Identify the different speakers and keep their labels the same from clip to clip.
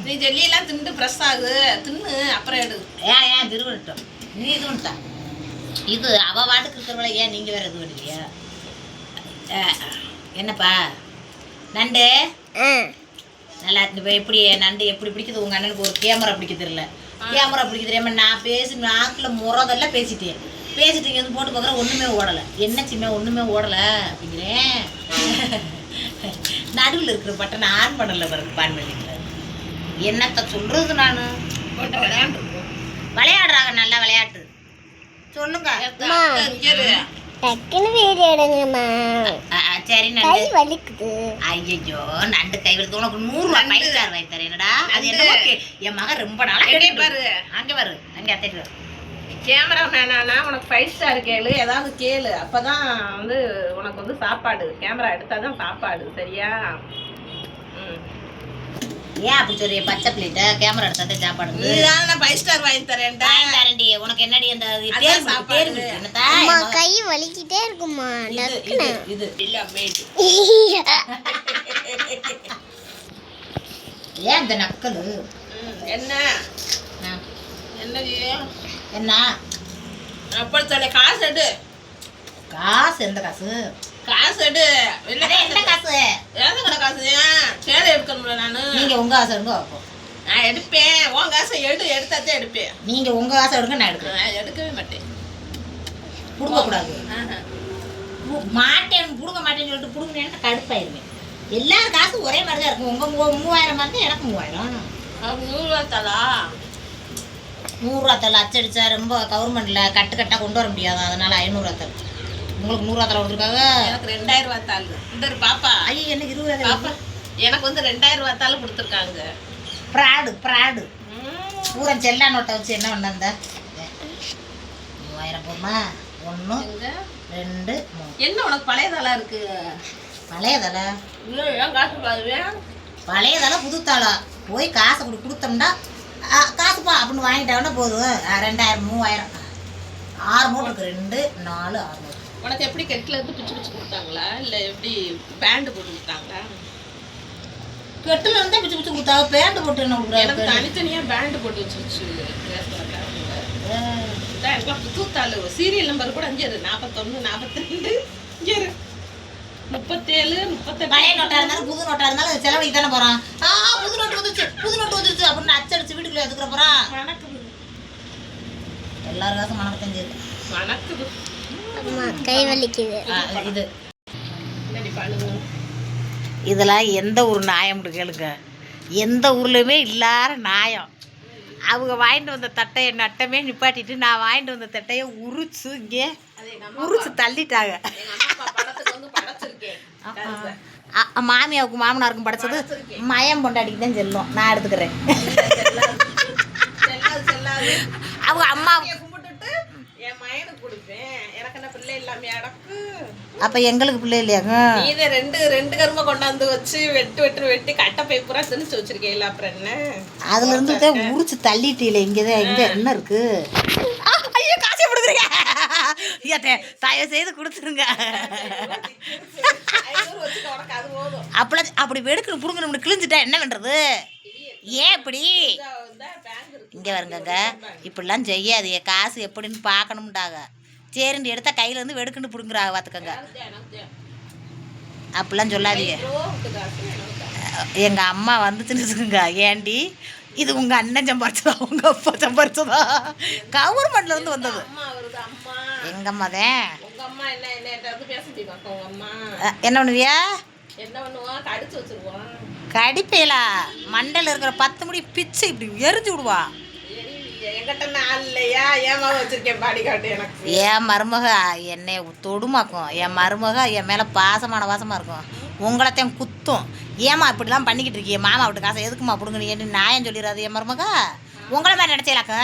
Speaker 1: நீ ஜெல்லியெல்லாம் தின்னு ஃப்ரெஷ் ஆகு தின்னு அப்புறம் எடு.
Speaker 2: ஏன் திருவிழட்டும் நீ இது பண்ணிட்டா இது அவள் வாட்டுக்கு இருக்கிறவள ஏன் நீங்கள் வேறு இது பண்ணுவியா? என்னப்பா நண்டு நல்லா இப்போ எப்படி நண்டு எப்படி பிடிக்குது? உங்கள் அண்ணனுக்கு ஒரு கேமரா பிடிக்க தெரியல. கேமரா பிடிக்க தெரியாமல் நான் நாக்கில் முறதெல்லாம் பேசிட்டேன். பேசிட்டு இங்கே வந்து போட்டு பார்க்குறேன் ஒன்றுமே ஓடலை. என்ன சின்ன ஒன்றுமே ஓடலை அப்படிங்கிறேன். நடுவில் இருக்கிற பட்டனை ஆன் பண்ணலை பாருங்க. பான் பண்ணிக்கல என்னத்த சொல்கிறது? நான் விளையாடுறாங்க நல்லா விளையாட்டு. சொல்லுங்க சரி நண்டு வலிக்குது. ஐயோ நண்டு கை வலிக்குது. உனக்கு 100 ரூபா பைசார் வாங்கி தரேன். என்னடா அது என்ன? என் மகன் ரொம்ப நாளா
Speaker 1: பாரு
Speaker 2: அங்கே பாரு அங்கே அத்தைட்டு
Speaker 1: கேமரா மேனானா உனக்கு 5 ஸ்டார் கேளு, ஏதாவது கேளு. அப்பதான் வந்து உனக்கு வந்து சாப்பாடு கேமரா எடுத்தாதான் சாப்பாடு. சரியா?
Speaker 2: ஏன் அப்படி சொல்றிய? பச்சை பிளேட்ட கேமரா எடுத்தாதே சாப்பாடு.
Speaker 1: நான் 5 ஸ்டார் வாங்கி தரேன்டி.
Speaker 2: உனக்கு என்னடி அந்த
Speaker 3: கை வலிக்கிட்டே இருக்குமா?
Speaker 1: இது இல்ல மேட்.
Speaker 2: ஏன் இந்த நக்கலு?
Speaker 1: என்ன என்னடி
Speaker 2: என்ன
Speaker 1: அப்படி சொல்ல? காசு எடு.
Speaker 2: காசு எந்த காசு?
Speaker 1: காசு எடு.
Speaker 2: என்ன காசு?
Speaker 1: ஏன் காசு? சேலை எடுக்கணும்ல நானு.
Speaker 2: நீங்க உங்க காசு எடுங்க வைப்போம்.
Speaker 1: நான் எடுப்பேன். உன் காசை எடுத்தாச்சே எடுப்பேன்.
Speaker 2: நீங்க உங்க காசை எடுங்க, நான் எடுக்கிறேன்.
Speaker 1: நான் எடுக்கவே மாட்டேன்.
Speaker 2: கொடுக்க கூடாது. மாட்டேன் கொடுக்க மாட்டேன்னு சொல்லிட்டு கொடுங்க கடுப்பாயிருவேன். எல்லாரும் காசு ஒரே மாதிரி தான் இருக்கும். உங்க 3000 இருந்தால் எனக்கு 3000.
Speaker 1: 100 ரூபா தலா.
Speaker 2: 100 ரூபா தலை அச்சடிச்சா ரொம்ப கவர்மெண்ட்டில் கட்டாக கொண்டு வர முடியாது. அதனால 500 ரூபா தலை. உங்களுக்கு 100 ரூபா தலை கொடுத்துருக்காங்க.
Speaker 1: எனக்கு 2000 ரூபா தாள். இந்த பாப்பா.
Speaker 2: ஐயோ எனக்கு 20
Speaker 1: பாப்பா எனக்கு வந்து 2000 ரூபா தாள் கொடுத்துருக்காங்க.
Speaker 2: ப்ராடு பூரா செல்லா நோட்டை வச்சு என்ன பண்ண? 3000 போமா? 1 2 3.
Speaker 1: என்ன உனக்கு பழைய தலா இருக்கு?
Speaker 2: பழைய தலை?
Speaker 1: ஏன் காசு பாருவேன்?
Speaker 2: பழைய தலை புது தலை போய் காசை கொடுத்தோம்னா காசுப்பா அப்படின்னு வாங்கிட்டாங்கன்னா போதும். 2000 3000 6 மூட்டை இருக்கு. 2 4 6 மூட்டை.
Speaker 1: உனக்கு எப்படி கெட்டில் இருந்து பிச்சு பிச்சு கொடுத்தாங்களா இல்லை எப்படி பேண்டு போட்டு கொடுத்தாங்களா?
Speaker 2: கெட்டில் இருந்தால் பிச்சு பிச்சு கொடுத்தாங்க. பேண்ட் போட்டு என்ன கொடுக்குறாங்க?
Speaker 1: எனக்கு தனித்தனியாக பேண்டு போட்டு வச்சுருச்சு. எனக்குலாம் புது தாள் சீரியல் நம்பர் கூட அங்கே 41 42 இங்கே 37 38.
Speaker 2: பழைய நோட்டா இருந்தாலும் புது நோட்டா இருந்தாலும் செலவழிக்கு தானே போறான். புது நோட்டு வந்துருச்சு அப்படின்னு அச்சடிச்சு வீட்டுக்குள்ள எடுத்துக்கிற போறான்.
Speaker 1: வணக்குது
Speaker 2: எல்லாரும் காசும் மனக்கு தெரிஞ்சது.
Speaker 1: வணக்குது.
Speaker 3: கை வலிக்குது.
Speaker 2: இது இதெல்லாம் எந்த ஊர் நாயம் கேளுங்க. எந்த ஊர்லயுமே இல்லாத நாயம். அவங்க வாங்கிட்டு வந்த தட்டையை நட்டமே நிப்பாட்டிட்டு நான் வாங்கிட்டு வந்த தட்டையை உரிச்சு இங்கே உரிச்சு தள்ளிட்டாங்க. மாமியாவுக்கு மாமனாருக்கும் படைச்சது மயம் பொண்டாடிக்கு தான் செல்லும். நான் எடுத்துக்கிறேன். அவங்க அம்மாவுக்கு
Speaker 1: கும்பிட்டுட்டு என் மயனுக்கு கொடுப்பேன். எனக்கு என்ன பிள்ளை இல்லாம அடக்கு.
Speaker 2: அப்ப எங்களுக்கு பிள்ளை இல்லையாங்க?
Speaker 1: நீ ரெண்டு கருமை கொண்டாந்து வச்சு வெட்டி கட்டை பை பூரா திணிச்சு வச்சிருக்கேன். அப்புறம் என்ன
Speaker 2: அதுல இருந்து உரிச்சு தள்ளிட்டீல. இங்கதான் இங்க என்ன இருக்கு? ஐயோ காசை கொடுக்குறீங்க. தயவு செய்து கொடுத்துருங்க. அப்படி வெடுக்கணும் புடுங்கணும் கிழிஞ்சிட்டா என்ன பண்றது? ஏன் இப்படி இங்கே வருங்க? இப்படிலாம் செய்யாது. காசு எப்படின்னு பார்க்கணும்டாங்க. சரிண்டு எடுத்தா கையில இருந்து வெடுக்குன்னு பிடுங்குறாங்க. பார்த்துக்கங்க. அப்படிலாம் சொல்லாதீங்க. எங்கள் அம்மா வந்துச்சுன்னு வச்சுக்கோங்க. ஏண்டி இது உங்கள் அண்ணன் சம்பாரிச்சதா உங்கள் அப்பா சம்பாரிச்சதா? கவர்மெண்ட்ல இருந்து வந்தது. எங்கள் அம்மா தான். என்ன பண்ணுவியா? கடிப்பேலா மண்டல இருக்கிற 10 முடி பிச்சு இப்படி எரிஞ்சு விடுவா. என் மருமக என்னை தொடுமாக்கும். என் மருமக என் மேலே பாசமாக இருக்கும். உங்களைத்தான் குத்தும். ஏமா இப்படிலாம் பண்ணிக்கிட்டு இருக்கீங்க? மாமா விட்டு காசை எதுக்குமா பிடுங்க? நியாயம் சொல்லிடாது என் மருமக. உங்களை மாதிரி நினச்சேலாக்க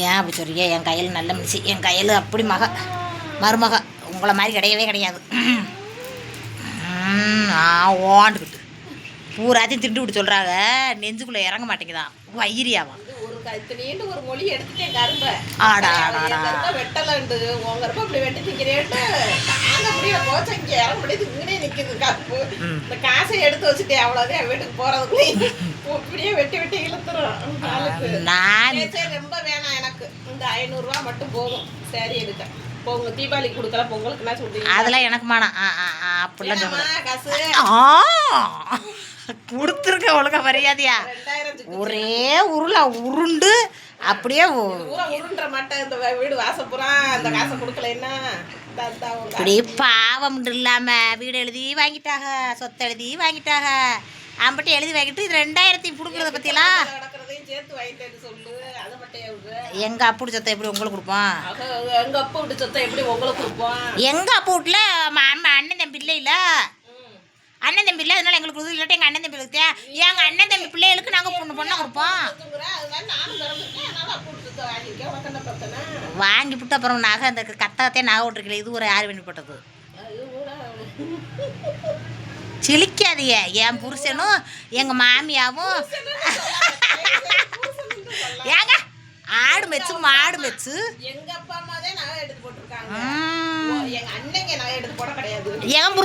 Speaker 2: ஏன் அப்படி சொல்றீங்க? என் கையில் நல்ல மிச்சி. என் கையில் அப்படி மருமக உங்களை மாதிரி கிடையவே கிடையாது. ஓண்டுக்கிட்டு பூராத்தையும் திண்டு விட்டு சொல்கிறாங்க. நெஞ்சுக்குள்ளே இறங்க மாட்டேங்குதான். வயிறியாவான்.
Speaker 1: இத்தனைன்னு ஒரு மொழி எடுத்துட்டேன் கரும்ப
Speaker 2: ஆடா,
Speaker 1: கரும்ப வெட்டலண்டு உன் கரும்ப இப்படி வெட்டி திங்கிறேன்ட்டு தாங்க முடியல கோச்சம் இங்க இறங்க முடியுது இங்கே நிக்குது கருப்பு இந்த காசை எடுத்து வச்சுட்டேன் அவ்வளவுதான் வீட்டுக்கு போறதுக்குள்ளே இப்படியே வெட்டி வெட்டி இழுத்துரும் சரி ரொம்ப வேணாம் எனக்கு இந்த 500 ரூபா மட்டும் போதும் சரி எடுக்க பொங்க தீபாவளிக்கு கொடுக்கல பொங்கலுக்குன்னா சொல்றீங்க
Speaker 2: அதெல்லாம் எனக்கு மானம் அப்படிலாம்
Speaker 1: என்னம்மா காசு
Speaker 2: கொடுத்துருக்க ஒழுங்கா மரியாதையா
Speaker 1: 2000
Speaker 2: ஒரே உருளை உருண்டு அப்படியே
Speaker 1: பூரா உருண்ட மாட்டேன் இந்த வீடு வாசப்புறா அந்த காசை கொடுக்கலைன்னா
Speaker 2: இப்படி பாவம் இல்லாம வீடு எழுதி வாங்கிட்டாக சொத்து எழுதி வாங்கிட்டாக அம்பட்டு எழுதி வாங்கிட்டு இது 2000 கொடுக்குறத பத்தியெல்லாம்
Speaker 1: நடக்கிறதையும் சேர்த்து வாங்கிட்டேன்னு சொல்லு அதை மட்டும்
Speaker 2: எங்க அப்படி சொத்தை எப்படி உங்களுக்கு கொடுப்போம்
Speaker 1: எங்க அப்பா விட்டு சொத்தை எப்படி உங்களுக்கு கொடுப்போம்
Speaker 2: எங்க அப்பா வீட்டுல அண்ணன் தம்பி இல்லை இல்ல அண்ணன் தம்பி இல்லை அதனால எங்களுக்கு கொடுத்து இல்லாட்டி எங்க அண்ணன் தம்பி இருக்கு எங்க அண்ணன் தம்பி பிள்ளைகளுக்கு நாங்க பொண்ணா கொடுப்போம் வாங்கி விட்டு அப்புறம் நகை அந்த கத்தாத்தே நகை விட்டுருக்கல இது ஒரு யார் வேண்டிப்பட்டது சிலிக்காதீங்க என் புருஷனும் எங்க மாமியாவும் ஏங்க ஆடு மெச்சு மாடு மெச்சு
Speaker 1: எங்க அப்பா அம்மா தான் நகை எடுத்து போட்டிருக்காங்க எங்க அண்ணங்க நகை எடுத்து போட கிடையாது
Speaker 2: என்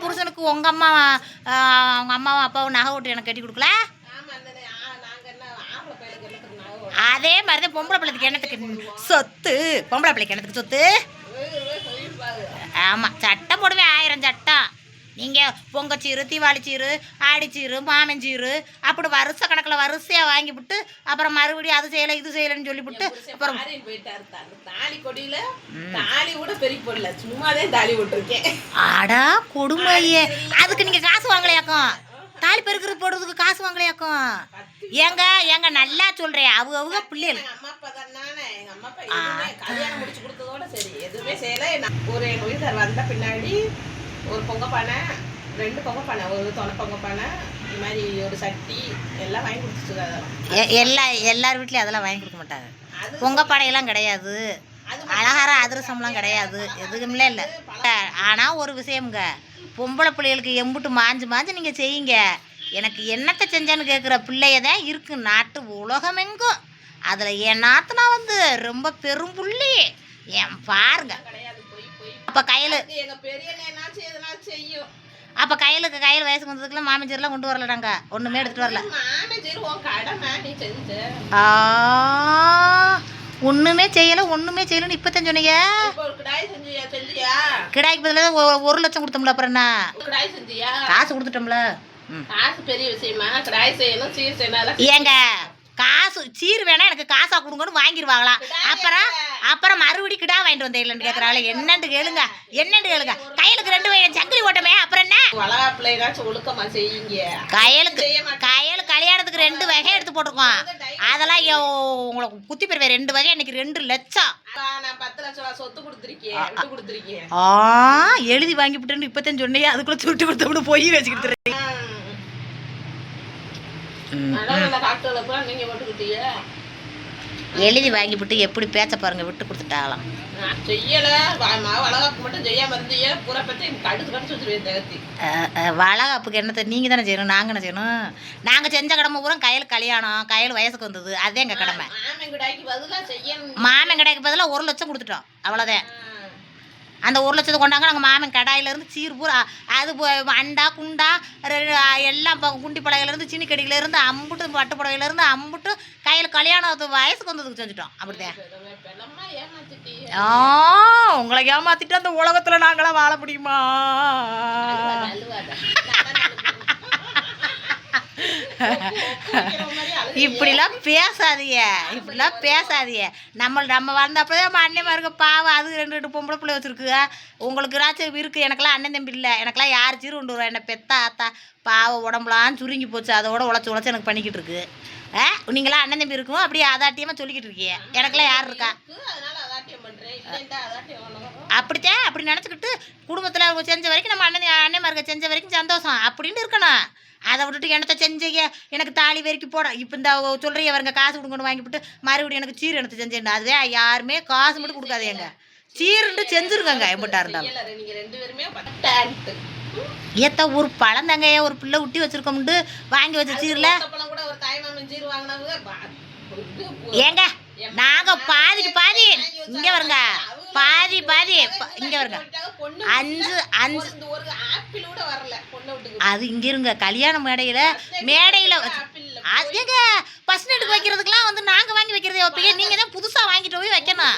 Speaker 2: புருஷனுக்கு உங்க அம்மா உங்க அம்மாவும் அப்பாவும் நகை விட்டு எனக்கு கட்டி கொடுக்கல அதே மாதிரிதான் பொம்பளை பிள்ளைக்கு எண்ணத்துக்கு சொத்து பொம்பளை பிள்ளைக்கு எண்ணத்துக்கு சொத்து ஆமா சட்டம் போடுவேன் 1000 சட்டம் நீங்க பொங்கச்சீரு தீபாவளிச்சீரு ஆடிச்சீரு மாமஞ்சீரு அப்படி வருஷ கணக்கில் வரிசையாக வாங்கி விட்டு அப்புறம் மறுபடியும் அது செய்யலை இது செய்யலைன்னு சொல்லிவிட்டு அப்புறம்
Speaker 1: தாலி கொடியில தாலி கூட பெரிய போடல சும்மாதான் தாலி விட்டுருக்கேன்
Speaker 2: ஆடா கொடுமையே அதுக்கு நீங்க காசு வாங்கலையாக்கும் தாலி பெருக்கிறது போடுறதுக்கு காசு வாங்கலையாக்கும் ஏங்க நல்லா சொல்றேன் அவங்க பிள்ளைகள்
Speaker 1: அம்மா அப்பா தானே எங்க அம்மா அப்பா எதுவுமே கல்யாணம் முடிச்சு கொடுத்ததோட சரி எதுவுமே செய்யல ஒரு எங்க வீட்டார் வந்த பின்னாடி ஒரு பொங்க பானை 2 பொங்க பானை ஒரு தொலை பொங்க பானை இந்த மாதிரி ஒரு சட்டி எல்லாம் வாங்கி கொடுத்துட்டு அதெல்லாம்
Speaker 2: எல்லார் வீட்லயும் அதெல்லாம் வாங்கி கொடுக்க மாட்டாங்க பொங்க பானையெல்லாம் கிடையாது அழகார அதிரசம்லாம் கிடையாது எதுவுமே இல்லை ஆனா ஒரு விஷயம்ங்க பொம்பளை பிள்ளைகளுக்கு எம்புட்டு மாஞ்சு நீங்க செய்யுங்க எனக்கு என்னத்தை செஞ்சேன்னு கேட்குற பிள்ளையதான் இருக்கு நாட்டு உலகமெங்கும் அதுல என் நாத்தனா வந்து ரொம்ப பெரும் புள்ளி என் பாருங்க அப்ப கையில அப்ப கையில் வயசுக்கு வந்ததுக்குலாம் மாமஞ்சர்லாம் கொண்டு வரல நாங்க ஒண்ணுமே எடுத்துட்டு வரல ஒண்ணுமே செய்யலன்னு இப்பதான் சொன்னீங்க கிடாய்க்கு பதிலாக 1 லட்சம் கொடுத்தோம்ல அப்புறம் என்ன காசு கொடுத்துட்டோம்ல
Speaker 1: பெரிய விஷயமா கிடாய் செய்யணும் சீர் செய்யணும்
Speaker 2: ஏங்க காசு சீர் வேணா எனக்கு காசா கொடுங்கன்னு வாங்கிடுவாங்களாம் அப்புறம் மறுபடியும் கிடா வாங்கிட்டு வந்தேன் இல்லைன்னு கேட்கறாள் என்னன்னு கேளுங்க கையலுக்கு 2 வயது சங்கிலி ஓட்டமே அப்புறம் என்ன
Speaker 1: வளகாப்பிள்ளைனாச்சும் ஒழுக்கமா செய்யுங்க
Speaker 2: கையலு கல்யாணத்துக்கு 2 வகை எடுத்து போட்டிருக்கோம் அதெல்லாம் உங்களுக்கு குத்தி பெறுவேன் 2 வகை எனக்கு 2 லட்சம்
Speaker 1: நான் 10 லட்சம் சொத்து கொடுத்துருக்கேன்
Speaker 2: எழுதி வாங்கி விட்டுன்னு இப்பதான் சொன்னீங்க அதுக்குள்ள சுட்டு கொடுத்து போய் வச்சுக்கிட்டு எழுதி வாங்கி விட்டு எப்படி பேச்ச பாருங்க விட்டு கொடுத்துட்டாங்களாம் வளகாப்புக்கு என்னத்தை நீங்க தானே செய்யணும் நாங்க என்ன செய்யணும் நாங்க செஞ்ச கடமை பூரா கல்யாணம் கையில் வயசுக்கு வந்தது அதே எங்க கடமை மாமன் கடாய்க்கு பதிலாக 1 லட்சம் கொடுத்துட்டோம் அவ்வளோதான் அந்த 1 லட்சத்தை கொண்டாங்க நாங்கள் மாமன் கடாயிலேருந்து சீர் பூரா அது அண்டா குண்டா எல்லாம் குண்டி படகையிலேருந்து சின்ன கடியிலேருந்து அம்புட்டு பட்டு புடவையிலேருந்து அம்புட்டு கையில் கல்யாணத்து வயசுக்கு வந்ததுக்கு செஞ்சுட்டோம் அப்படிதான் உங்களை ஏமாத்திட்டு அந்த உலகத்தில் நாங்களாம் வாழ முடியுமா இப்படிலாம் பேசாதீங்க நம்ம வந்தப்போ நம்ம அண்ணன்மாருக்கு பாவம் அது 2 பொம்பளை பிள்ளை வச்சுருக்கு உங்களுக்கு ஏதாச்சும் இருக்குது எனக்கெல்லாம் அண்ணன் தம்பி இல்லை எனக்கெல்லாம் யார் சீர் கொண்டு வருவா என்னை பெத்தா ஆத்தா பாவம் உடம்புலாம் சுருங்கி போச்சு அதோட உழைச்சி எனக்கு பண்ணிக்கிட்டு இருக்கு நீங்களாம் அண்ணன் தம்பி இருக்கும் அப்படியே அதாட்டியமாக சொல்லிக்கிட்டு இருக்கீங்க எனக்கெல்லாம் யார் இருக்கா அப்படித்தான் அப்படி நினச்சிக்கிட்டு குடும்பத்தில் செஞ்ச வரைக்கும் நம்ம அண்ணன்மாருக்கு செஞ்ச வரைக்கும் சந்தோஷம் அப்படின்னு இருக்கணும் அதை விட்டுட்டு என்னத்தை செஞ்சீங்க எனக்கு தாலி வரைக்கும் போட இப்போ இந்த சொல்கிறீங்க அவருங்க காசு கொடுங்கன்னு வாங்கிவிட்டு மறுபடியும் எனக்கு சீர் எனக்கு செஞ்சேன் அதுவே யாருமே காசு மட்டும் கொடுக்காதேங்க சீருன்ட்டு செஞ்சுருக்கங்க எப்பட்டா இருந்தாலும் ஏத்த ஒரு பழந்தங்கைய ஒரு பிள்ளை விட்டி வச்சிருக்கோம்ட்டு வாங்கி வச்ச சீரில் ஏங்க நாங்க பாதிக்கு பாதி இங்க வருங்க, பாதி பாதி இங்க வருங்க. 5
Speaker 1: ஒரு ஆப்பிள் கூட வரல பொண்ணை விட்டு.
Speaker 2: அது இங்க இருங்க. கல்யாண மேடையில ஏங்க பஸ் நெட்டுக்கு வைக்கிறதுக்குலாம் வந்து நாங்க வாங்கி வைக்கிறதே வைப்பீங்க, நீங்க தான் புதுசா வாங்கிட்டு போய் வைக்கணும்.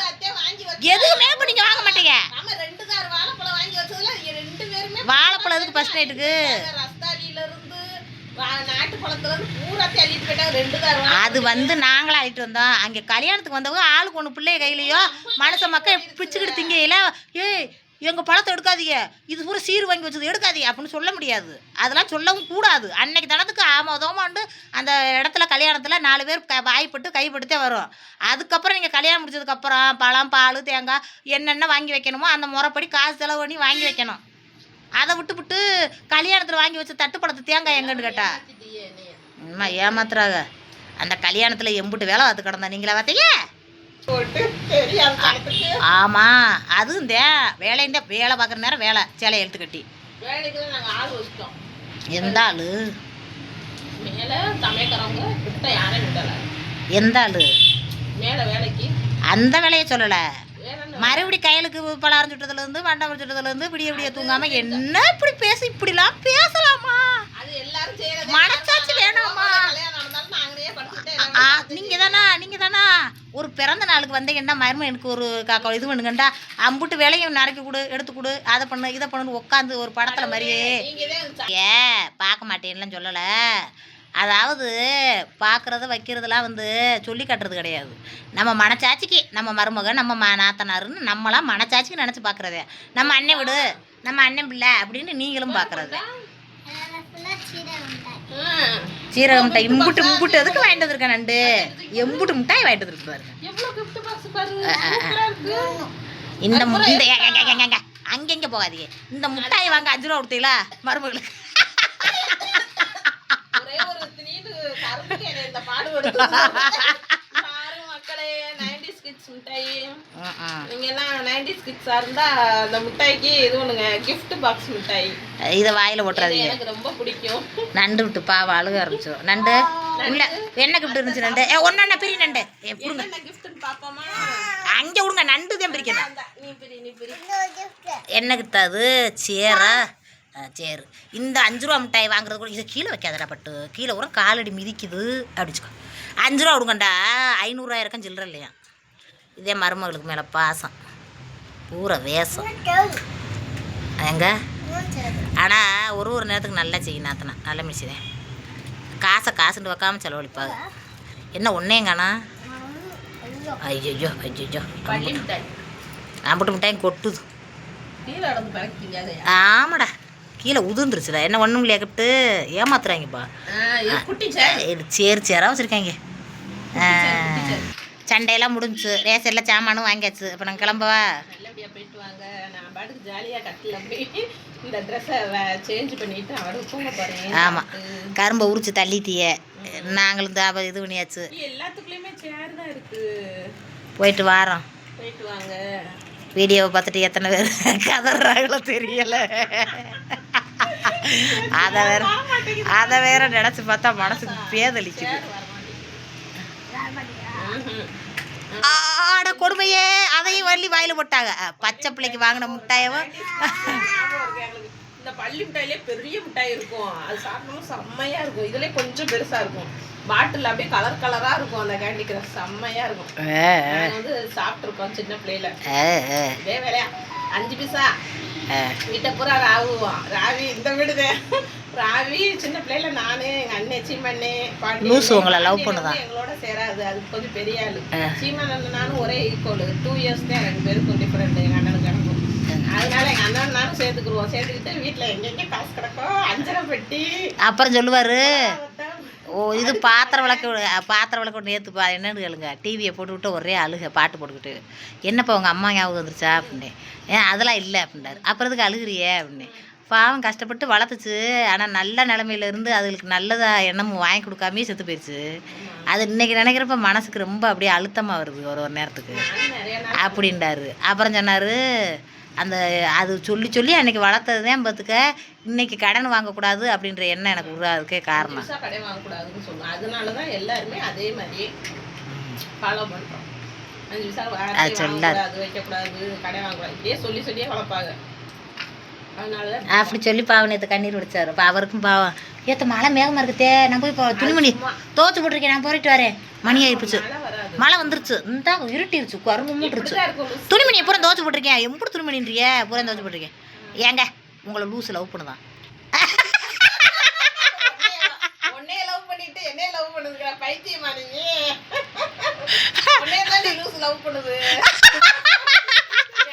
Speaker 2: எதுவுமே இப்ப நீங்க வாங்க மாட்டீங்க.
Speaker 1: நம்ம 2 தார் வாழைப்பழம் வாங்கி வச்சதுல 2 பேருமே
Speaker 2: வாழைப்பழம் எதுக்கு பஸ் நைட்டுக்கு?
Speaker 1: ரஸ்தாலியில இருந்து நாட்டு பழத்துல இருந்து பூராத்தையும் அள்ளிட்டு போயிட்டாங்க. 2 தார்
Speaker 2: அது வந்து நாங்களா அள்ளிட்டு வந்தோம். அங்கே கல்யாணத்துக்கு வந்தவங்க ஆளுக்கு ஒன்று பிள்ளைய கையிலையோ மனுஷ மக்கள் பிச்சுக்கிட்டு திங்கையில ஏய் எங்கள் பழத்தை எடுக்காதீங்க, இது பூரா சீர் வாங்கி வச்சது எடுக்காதீங்க அப்படின்னு சொல்ல முடியாது. அதெல்லாம் சொல்லவும் கூடாது. அன்னைக்கு தனத்துக்கு ஆமாதோமாண்டு அந்த இடத்துல கல்யாணத்தில் 4 பேர் வாய்ப்பட்டு கைப்படுத்தே வரும். அதுக்கப்புறம் நீங்கள் கல்யாணம் முடிச்சதுக்கப்புறம் பழம் பால் தேங்காய் என்னென்ன வாங்கி வைக்கணுமோ அந்த முறைப்படி காசு செலவு பண்ணி வாங்கி வைக்கணும். அதை விட்டு கல்யாணத்தில் வாங்கி வச்ச தட்டுப்பழத்தை தேங்காய் எங்கன்னு கேட்டா அம்மா ஏமாத்துறாங்க. அந்த கல்யாணத்தில் எம்புட்டு வேலை பார்த்து கிடந்தா நீங்களா பார்த்தீங்க? ஆமாம், அதுவும் வேலைந்த வேலை பார்க்குற நேரம் வேலை சேலை எழுத்து கட்டி
Speaker 1: வேலைக்கு நாங்கள் ஆள் வச்சிட்டோம்.
Speaker 2: எந்த ஆளு?
Speaker 1: மேலே சமைக்கிறவங்க கிட்ட யாரையும் விடலை.
Speaker 2: எந்த ஆளு?
Speaker 1: மேலே வேலைக்கு
Speaker 2: அந்த வேலையை சொல்லலை. மறுபடி கையலுக்கு பலாரம் சுட்டதுலேருந்து மண்டபம் சுட்டதுலேருந்து விடிய தூங்காமல் என்ன இப்படி பேச இப்படிலாம் பேசலாமா?
Speaker 1: அது எல்லாரும் செய்யறது.
Speaker 2: மனசாட்சி வேணாமா? நீங்கள் தானா ஒரு பிறந்த நாளுக்கு வந்தீங்கன்னா மருமன் எனக்கு ஒரு இது பண்ணுங்கண்டா அம்புட்டு வேலையும் நரைக்க கொடு எடுத்து கொடு அதை பண்ணு இதை பண்ணுன்னு உட்காந்து ஒரு படத்தில் மாதிரியே பார்க்க மாட்டேன்லாம் சொல்லலை. அதாவது பார்க்குறத வைக்கிறதெல்லாம் வந்து சொல்லி காட்டுறது கிடையாது. நம்ம மனச்சாட்சிக்கு நம்ம மருமகன் நம்ம நாத்தனாருன்னு நம்மளாம் மனச்சாட்சிக்கு நினச்சி பார்க்குறதே. நம்ம அண்ணன் விடு நம்ம அண்ணன் பிள்ளை அப்படின்னு நீங்களும் பார்க்குறது. சீரக மிட்டாய் இம்புட்டு எதுக்கு வாங்கிட்டு வந்திருக்கேன் நண்டு? எம்புட்டு மிட்டாய் வாங்கிட்டு வந்துருக்காரு. இந்த அங்கெங்க போகாதீங்க. இந்த மிட்டாய் வாங்க 5 ரூபா கொடுத்தீங்களா மருமகளுக்கு? இதை வாயில போட்டுறாதீங்க.
Speaker 1: ரொம்ப பிடிக்கும்.
Speaker 2: நண்டு விட்டு பாவ அழுக ஆரம்பிச்சிடும். நண்டு உள்ள என்ன கிஃப்ட் இருந்துச்சு? நண்டு ஒன்னா பெரிய நண்டு அங்கே விடுங்க. நண்டு தான் பிரிக்கணும். என்ன கிட்ட அது சேரா? சரி இந்த 5 ரூபா மிட்டாய் வாங்குறது கூட இதை கீழே வைக்காதடா பட்டு, கீழே கூட காலடி மிதிக்குது அப்படிச்சுக்கோ. 5 ரூபா விடுங்கண்டா. 500 இருக்கும் சில்லற இல்லையா? இதே மருமகளுக்கு மேலே பாசம் பூரா வேஷம் எங்க. ஆனால் ஒரு நேரத்துக்கு நல்லா செய்யும் நாத்தனா, நல்ல மிஷினே. காசுன்னு வைக்காமல் செலவழிப்பாங்க. என்ன ஒன்னேங்கண்ணா? ஐயோ அம்புட்டு மிட்டாயும் கொட்டுது. ஆமாடா கீழே உதிர்ந்துருச்சுடா. என்ன ஒன்றும் இல்லையா கிஃப்ட்டு? ஏமாத்துறாங்கப்பா. சேராக வச்சுருக்காங்க. சண்டையெல்லாம் முடிஞ்சிச்சு, ரேசரில் சாமானும் வாங்கியாச்சு. இப்போ நாங்கள் கிளம்பவா?
Speaker 1: நல்லபடியாக போயிட்டு வாங்க. நான் பாட்டுக்கு ஜாலியாக கட்டில் போய் இந்த ட்ரெஸ்ஸை சேஞ்ச் பண்ணிவிட்டு அவருக்கு தூங்க போகிறேன்.
Speaker 2: ஆமாம் கரும்பை உரிச்சு தள்ளிட்டிய. நாங்களும் தான் இது பண்ணியாச்சு.
Speaker 1: எல்லாத்துக்குள்ளேயுமே சேர் தான் இருக்குது.
Speaker 2: போயிட்டு வாரோம்.
Speaker 1: போயிட்டு வாங்க.
Speaker 2: வீடியோவை பார்த்துட்டு எத்தனை பேர் கதறாங்களோ தெரியலை. அதை வேற நினச்சி பார்த்தா மனசுக்கு பேதளிக்குது. ஆட கொடுமையே அதையும் வள்ளி வாயில போட்டாங்க. பச்சை பிள்ளைக்கு வாங்கின முட்டாயவும்
Speaker 1: இந்த பள்ளி மிட்டாயிலே பெரிய மிட்டாய் இருக்கும். அது சாப்பிடணும் செம்மையா இருக்கும். இதுல கொஞ்சம் பெருசா இருக்கும். பாட்டில் அப்படியே கலரா இருக்கும். அந்த கேண்டி கிரஷ் செம்மையா இருக்கும். வந்து சாப்பிட்டுருக்கோம் சின்ன பிள்ளையில. இதே வேலையா 5 பைசா வீட்டை பூரா ராவி இந்த வீடுதே ராவி. சின்ன பிள்ளையில நானு எங்க அண்ணன் சீமண்ணே பாட்டி
Speaker 2: உங்களை லவ் பண்ணுதான்
Speaker 1: எங்களோட சேராது. அது கொஞ்சம் பெரிய ஆளு. சீமன் நானும் ஒரே ஈக்குவல். 2 இயர்ஸ் தான் 2 பேருக்கும் டிஃபரெண்ட். எங்க அண்ணனுக்கு எனக்கும். அதனால எங்க அண்ணன் நானும் சேர்த்துக்குருவோம். சேர்த்துக்கிட்டு வீட்டுல எங்கெங்க காசு கிடக்கும் 5 பெட்டி.
Speaker 2: அப்புறம் சொல்லுவாரு இது பாத்திரம் விளக்க நேற்று என்னன்னு கேளுங்க. டிவியை போட்டுக்கிட்டு ஒரே அழுக பாட்டு போட்டுக்கிட்டு என்னப்பா உங்கள் அம்மா ஞாபகம் வந்துருச்சா அப்படின்னே. அதெல்லாம் இல்லை அப்படின்றாரு. அப்புறம் இதுக்கு அழுகிறியே அப்படின்னு. பாவம் கஷ்டப்பட்டு வளர்த்துச்சு. ஆனால் நல்ல நிலமையிலேருந்து அதுகளுக்கு நல்லதாக எண்ணமும் வாங்கி கொடுக்காமே செத்து போயிடுச்சு. அது இன்றைக்கி நினைக்கிறப்ப மனசுக்கு ரொம்ப அப்படியே அழுத்தமாக வருது ஒரு நேரத்துக்கு அப்படின்றாரு. அப்புறம் சொன்னார் அது சொல்லி அன்றைக்கி வளர்த்தது தான் பார்த்துக்க இன்னைக்கு கடன் வாங்கக்கூடாது அப்படின்ற எண்ணம் எனக்கு அதுக்கே காரணம்.
Speaker 1: கடன் வாங்கக்கூடாதுன்னு சொல்லுவேன். அதனால தான் எல்லாருமே அதே மாதிரியே ஃபாலோ பண்றோம். 5 பைசா
Speaker 2: அது சொல்லாது.
Speaker 1: அது வைக்கக்கூடாது, கடை வாங்கக்கூடாது, இப்படியே சொல்லியே வளர்ப்பாங்க. அதனால
Speaker 2: அப்படி சொல்லி பாவம் நேற்று கண்ணீர் விடிச்சாரு. இப்போ அவருக்கும் பாவம் ஏற்ற மழை மேகமாக இருக்குதே, நான் போய் இப்போ துணிமணி துவச்சி போட்டிருக்கேன், நான் போயிட்டு வரேன். மணி ஆயிடுச்சு,
Speaker 1: மழை வராது.
Speaker 2: மழை வந்துருச்சு, இந்த இருட்டிருச்சு, கரும்பு மூட்டுருச்சு.
Speaker 1: இப்படிதான் இருக்கும் லூசு.
Speaker 2: துணிமணி பூரா துவச்சி போட்டிருக்கேன். எப்படி துணிமணின்றிய பூரா துவச்சி போட்டிருக்கேன். ஏங்க உங்களை லூஸ் லவ் பண்ணுதான்.
Speaker 1: உன்னைய லவ் பண்ணிட்டு என்னைய லவ் பண்ணுதுங்க, பைத்தியமா நீங்க? உன்னைய தான் நீ லூசு லவ் பண்ணுது.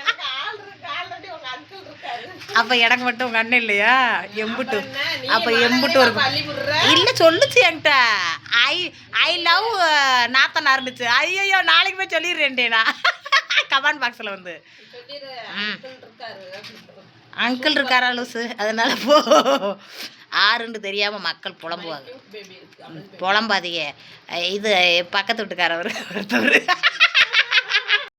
Speaker 1: எனக்கு ஆள் இருக்கு, ஆல்ரெடி உங்க அங்கிள் இருக்காரு.
Speaker 2: அப்போ எனக்கு மட்டும் உங்கள் அண்ணன் இல்லையா? எம்புட்டு
Speaker 1: என்ன, நீ
Speaker 2: அப்போ
Speaker 1: மழையில
Speaker 2: எம்புட்டு ஒரு
Speaker 1: பள்ளி விடுற?
Speaker 2: இல்லை சொல்லுச்சு என்கிட்ட. ஐ லவ் நாத்தனா இருந்துச்சு. ஐயோ நாளைக்கு போய் சொல்லிடுறேன்டே நான் கமெண்ட் பாக்ஸில் வந்து.
Speaker 1: சொல்லிரு, அங்கிள் இருக்காரு அப்படின்னு.
Speaker 2: அங்கிள் இருக்காரா லூசு, அதனால போ ஆறுன்னு தெரியாமல் மக்கள் புலம்புவாங்க.
Speaker 1: பேபி இருக்கு அப்படின்னு.
Speaker 2: புலம்பாதீங்க. இது பக்கத்து வீட்டுக்காரவர் ஒருத்தவர்